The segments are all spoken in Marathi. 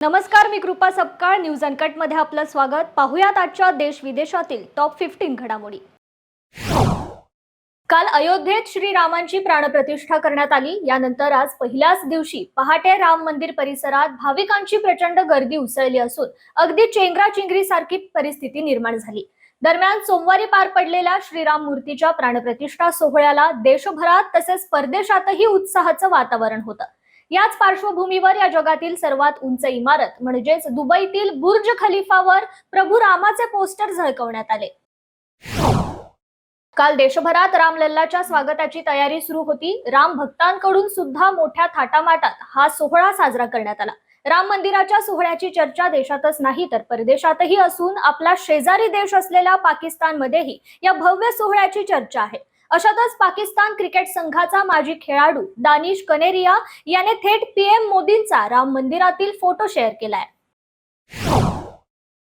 नमस्कार, मी कृपा सपकाळ. न्यूज अनकट मध्ये आपलं स्वागत. पाहुयात आजच्या देश विदेशातील टॉप 15 घडामोडी. काल अयोध्येत श्रीरामांची प्राणप्रतिष्ठा करण्यात आली. यानंतर आज पहिल्याच दिवशी पहाटे राम मंदिर परिसरात भाविकांची प्रचंड गर्दी उसळली असून अगदी चेंगराचेंगरी सारखी परिस्थिती निर्माण झाली. दरम्यान सोमवारी पार पडलेल्या श्रीराम मूर्तीच्या प्राणप्रतिष्ठा सोहळ्याला देशभरात तसेच परदेशातही उत्साहाचं वातावरण होतं. याच पार्श्वभूमीवर या जगातील सर्वात उंच इमारत म्हणजेच दुबईतील बुर्ज खलिफावर प्रभू रामाचे पोस्टर झळकवण्यात आले. काल देशभरात रामलल्लाच्या स्वागताची तयारी सुरू होती. राम भक्तांकडून सुद्धा मोठ्या थाटामाटात हा सोहळा साजरा करण्यात आला. राम मंदिराच्या सोहळ्याची चर्चा देशातच नाही तर परदेशातही असून आपला शेजारी देश असलेल्या पाकिस्तानमध्येही या भव्य सोहळ्याची चर्चा आहे. अशातच पाकिस्तान क्रिकेट संघाचा माजी खेळाडू दानिश कनेरिया याने थेट पीएम मोदींचा राम मंदिरातील फोटो शेअर केलाय.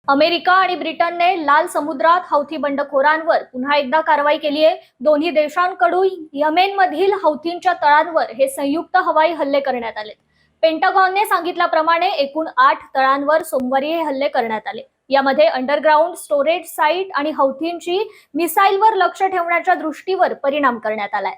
अमेरिका आणि ब्रिटनने लाल समुद्रात हौथी बंडखोरांवर पुन्हा एकदा कारवाई केली आहे. दोन्ही देशांकडून यमेनमधील हौथींच्या तळांवर हे संयुक्त हवाई हल्ले करण्यात आले. पेंटागॉनने सांगितल्याप्रमाणे एकूण 8 तळांवर सोमवारी हे हल्ले करण्यात आले. यामध्ये अंडरग्राउंड स्टोरेज साईट आणि हौथींची मिसाईलवर लक्ष ठेवण्याच्या दृष्टीवर परिणाम करण्यात आलाय.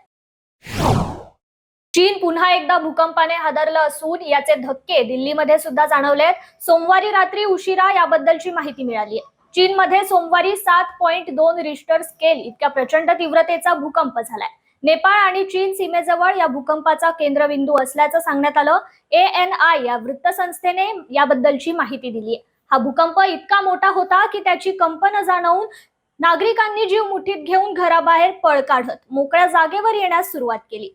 चीन पुन्हा एकदा भूकंपाने हादरलं असून याचे धक्के दिल्लीमध्ये सुद्धा जाणवलेत. सोमवारी रात्री उशिरा याबद्दलची माहिती मिळाली आहे. चीनमध्ये सोमवारी 7.2 रिश्टर स्केल इतक्या प्रचंड तीव्रतेचा भूकंप झालाय. नेपाळ आणि चीन सीमेजवळ या भूकंपाचा केंद्रबिंदू असल्याचं सांगण्यात आलं. ANI या वृत्तसंस्थेने याबद्दलची माहिती दिली आहे. हा भूकंप इतका मोठा होता की त्याची कंपनं जाणवून नागरिकांनी जीव मुठीत घेऊन घराबाहेर पळ काढत मोकळ्या जागेवर येण्यास सुरुवात केली.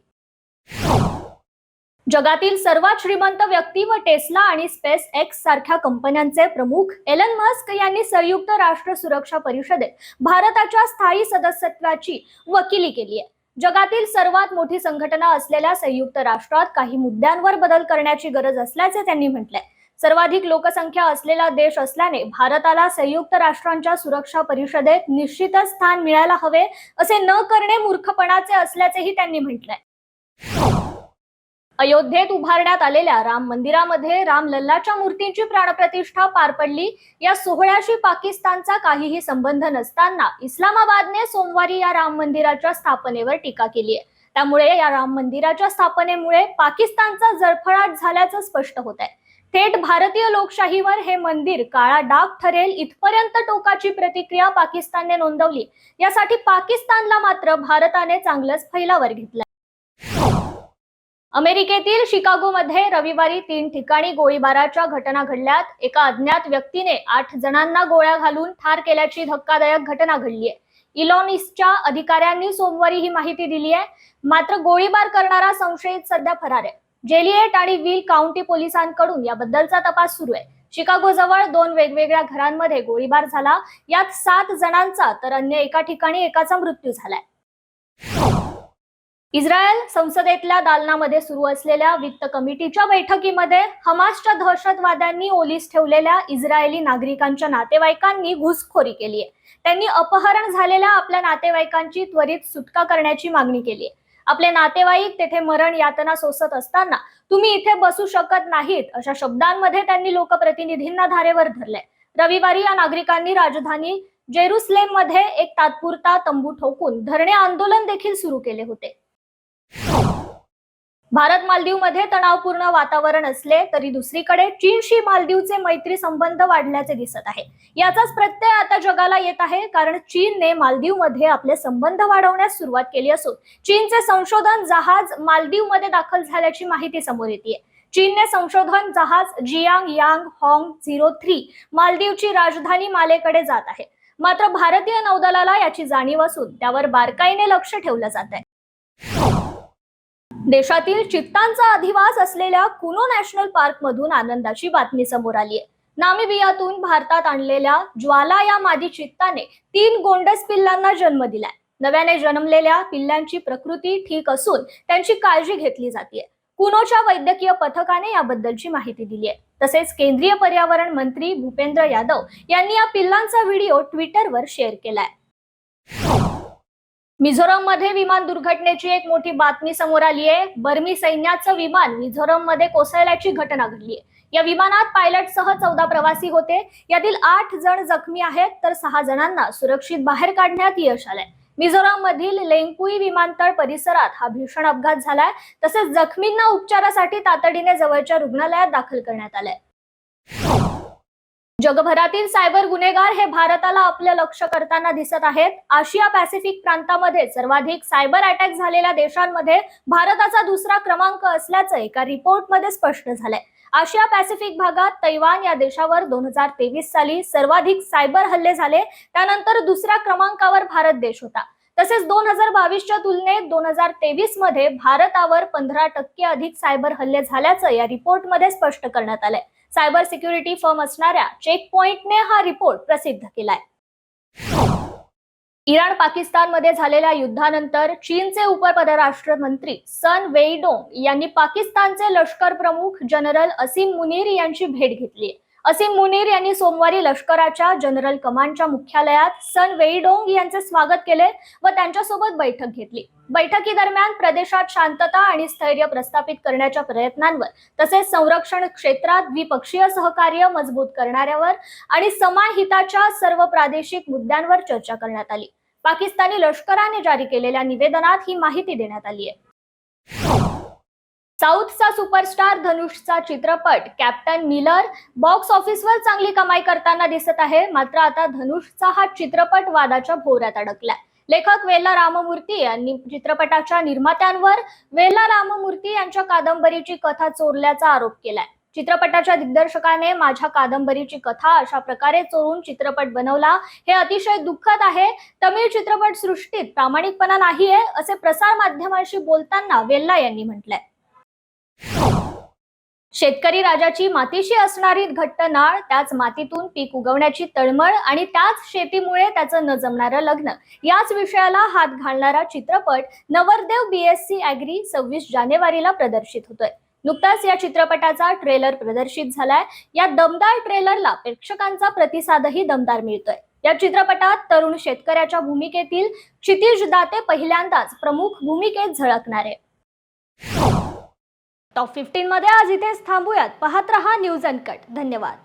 जगातील सर्वात श्रीमंत व्यक्ती व टेस्ला आणि स्पेस एक्स सारख्या कंपन्यांचे प्रमुख एलन मस्क यांनी संयुक्त राष्ट्र सुरक्षा परिषदेत भारताच्या स्थायी सदस्यत्वाची वकिली केली आहे. जगातील सर्वात मोठी संघटना असलेल्या संयुक्त राष्ट्रात काही मुद्द्यांवर बदल करण्याची गरज असल्याचे त्यांनी म्हटलंय. सर्वाधिक लोकसंख्या असलेला देश असल्याने भारताला संयुक्त राष्ट्रांच्या सुरक्षा परिषदेत निश्चितच स्थान मिळायला हवे. असे न करणे मूर्खपणाचे असल्याचेही त्यांनी म्हटलंय. अयोध्येत उभारण्यात आलेल्या राम मंदिरामध्ये रामलल्लाच्या मूर्तीची प्राणप्रतिष्ठा पार पडली. या सोहळ्याशी पाकिस्तानचा काहीही संबंध नसताना इस्लामाबादने सोमवारी या राम मंदिराच्या स्थापनेवर टीका केली आहे. त्यामुळे या राम मंदिराच्या स्थापनेमुळे पाकिस्तानचा जळफळाट झाल्याचं स्पष्ट होत आहे. थेट भारतीय लोकशाहीवर हे मंदिर काळा डाग ठरेल इथपर्यंत टोकाची प्रतिक्रिया पाकिस्तानने नोंदवली. यासाठी पाकिस्तानला मात्र भारताने चांगलंच फैलावर घेतलं. अमेरिकेतील शिकागोमध्ये रविवारी 3 ठिकाणी गोळीबाराच्या घटना घडल्यात. एका अज्ञात व्यक्तीने 8 जणांना गोळ्या घालून ठार केल्याची धक्कादायक घटना घडली आहे. इलॉनिसच्या अधिकाऱ्यांनी सोमवारी ही माहिती दिली आहे. मात्र गोळीबार करणारा संशयित सध्या फरार आहे. जेलिएट आणि विल काउंटी पोलिसांकडून याबद्दलचा तपास सुरू आहे. शिकागोजवळ 2 वेगवेगळ्या घरांमध्ये गोळीबार झाला. यात 7 जणांचा तर अन्य एका ठिकाणी एकाचा मृत्यू झालाय. इस्रायल संसदेतल्या दालनामध्ये सुरू असलेल्या वित्त कमिटीच्या बैठकीमध्ये हमासच्या दहशतवाद्यांनी ओलीस ठेवलेल्या इस्रायली नागरिकांच्या नातेवाईकांनी घुसखोरी केली आहे. त्यांनी अपहरण झालेल्या आपल्या नातेवाईकांची त्वरित सुटका करण्याची मागणी केली आहे. आपले नातेवाईक तेथे मरण यातना सोसत असताना तुम्ही इथे बसू शकत नाहीत अशा शब्दांमध्ये त्यांनी लोकप्रतिनिधींना धारेवर धरले. रविवारी या नागरिकांनी राजधानी जेरुसलेम मध्ये एक तात्पुरता तंबू ठोकून धरणे आंदोलन देखील सुरू केले होते. भारत मालदीवमध्ये तणावपूर्ण वातावरण असले तरी दुसरीकडे चीनशी मालदीवचे मैत्री संबंध वाढल्याचे दिसत आहे. याचाच प्रत्यय आता जगाला येत आहे, कारण चीनने मालदीवमध्ये आपले संबंध वाढवण्यास सुरुवात केली असून चीनचे संशोधन जहाज मालदीवमध्ये दाखल झाल्याची माहिती समोर येते. चीनने संशोधन जहाज जियांग यांग हॉंग 03 मालदीवची राजधानी मालेकडे जात आहे. मात्र भारतीय नौदलाला याची जाणीव असून त्यावर बारकाईने लक्ष ठेवलं जात आहे. देशातील चित्तांचा अधिवास असलेल्या कुनो नॅशनल पार्क मधून आनंदाची बातमी समोर आली आहे. नामिबियातून भारतात आणलेल्या ज्वाला या मादी चित्ताने 3 गोंडस पिल्लांना जन्म दिलाय. नव्याने जन्मलेल्या पिल्लांची प्रकृती ठीक असून त्यांची काळजी घेतली जाते. कुनोच्या वैद्यकीय पथकाने याबद्दलची माहिती दिली आहे. तसेच केंद्रीय पर्यावरण मंत्री भूपेंद्र यादव यांनी या पिल्लांचा व्हिडिओ ट्विटरवर शेअर केलाय. मिझोरममध्ये विमान दुर्घटनेची एक मोठी बातमी समोर आली आहे. बर्मी सैन्याचं विमान मिझोरममध्ये कोसळल्याची घटना घडली आहे. या विमानात पायलटसह 14 प्रवासी होते. यातील 8 जण जखमी आहेत तर 6 जणांना सुरक्षित बाहेर काढण्यात यश आलंय. मिझोराम मधील लेंगपुई विमानतळ परिसरात हा भीषण अपघात झालाय. तसेच जखमींना उपचारासाठी तातडीने जवळच्या रुग्णालयात दाखल करण्यात आलंय. जगभरातील सायबर गुन्हेगार हे भारताला आपले लक्ष्य करताना दिसत आहेत. आशिया पॅसिफिक प्रांतामध्ये सर्वाधिक सायबर अटॅक झालेल्या देशांमध्ये भारताचा दुसरा क्रमांक असल्याचं एका रिपोर्टमध्ये स्पष्ट झालंय. आशिया पॅसिफिक भागात तैवान या देशावर 2023 साली सर्वाधिक सायबर हल्ले झाले. त्यानंतर दुसऱ्या क्रमांकावर भारत देश होता. तसेच 2022च्या तुलनेत 2023 मध्ये भारतावर 15% अधिक सायबर हल्ले झाल्याचं या रिपोर्टमध्ये स्पष्ट करण्यात आलंय. सायबर सिक्युरिटी फर्म असणाऱ्या चेकपॉइंटने हा रिपोर्ट प्रसिद्ध केलाय. इराण पाकिस्तानमध्ये झालेल्या युद्धानंतर चीनचे उपपरराष्ट्र मंत्री सन वेईडोंग यांनी पाकिस्तानचे लष्कर प्रमुख जनरल असीम मुनीर यांची भेट घेतली. असीम मुनीर यांनी सोमवारी लष्कराच्या जनरल कमांडच्या मुख्यालयात सन वेईडोंग यांचे स्वागत केले व त्यांच्यासोबत बैठक घेतली. बैठकीदरम्यान प्रदेशात शांतता आणि स्थैर्य प्रस्थापित करण्याच्या प्रयत्नांवर तसेच संरक्षण क्षेत्रात द्विपक्षीय सहकार्य मजबूत करण्यावर आणि समान हिताच्या सर्व प्रादेशिक मुद्द्यांवर चर्चा करण्यात आली. पाकिस्तानी लष्कराने जारी केलेल्या निवेदनात ही माहिती देण्यात आली आहे. साऊथचा सुपरस्टार धनुषचा चित्रपट कॅप्टन मिलर बॉक्स ऑफिसवर चांगली कमाई करताना दिसत आहे. मात्र आता धनुषचा हा चित्रपट वादाच्या भोवऱ्यात अडकलाय. लेखक वेल्ला राममूर्ती यांनी चित्रपटाच्या निर्मात्यांवर वेल्ला राममूर्ती यांच्या कादंबरीची कथा चोरल्याचा आरोप केलाय. चित्रपटाच्या दिग्दर्शकाने माझ्या कादंबरीची कथा अशा प्रकारे चोरून चित्रपट बनवला, हे अतिशय दुःखद आहे. तमिळ चित्रपट सृष्टीत प्रामाणिकपणा नाहीये असे प्रसार माध्यमांशी बोलताना वेल्ला यांनी म्हटलंय. शेतकरी राजाची मातीशी असणारी घट्ट नाळ, त्याच मातीतून पीक उगवण्याची तळमळ आणि त्याच शेतीमुळे त्याचं न जमणारं लग्न याच विषयाला हात घालणारा चित्रपट नवरदेव BSc ॲग्री 26 जानेवारीला प्रदर्शित होतोय. नुकताच या चित्रपटाचा ट्रेलर प्रदर्शित झालाय. या दमदार ट्रेलरला प्रेक्षकांचा प्रतिसादही दमदार मिळतोय. या चित्रपटात तरुण शेतकऱ्याच्या भूमिकेतील क्षितिज दाते पहिल्यांदाच प्रमुख भूमिकेत झळकणार आहे. टॉप 15 मध्ये आज इथेच थांबूयात. पाहत रहा न्यूज अनकट. धन्यवाद.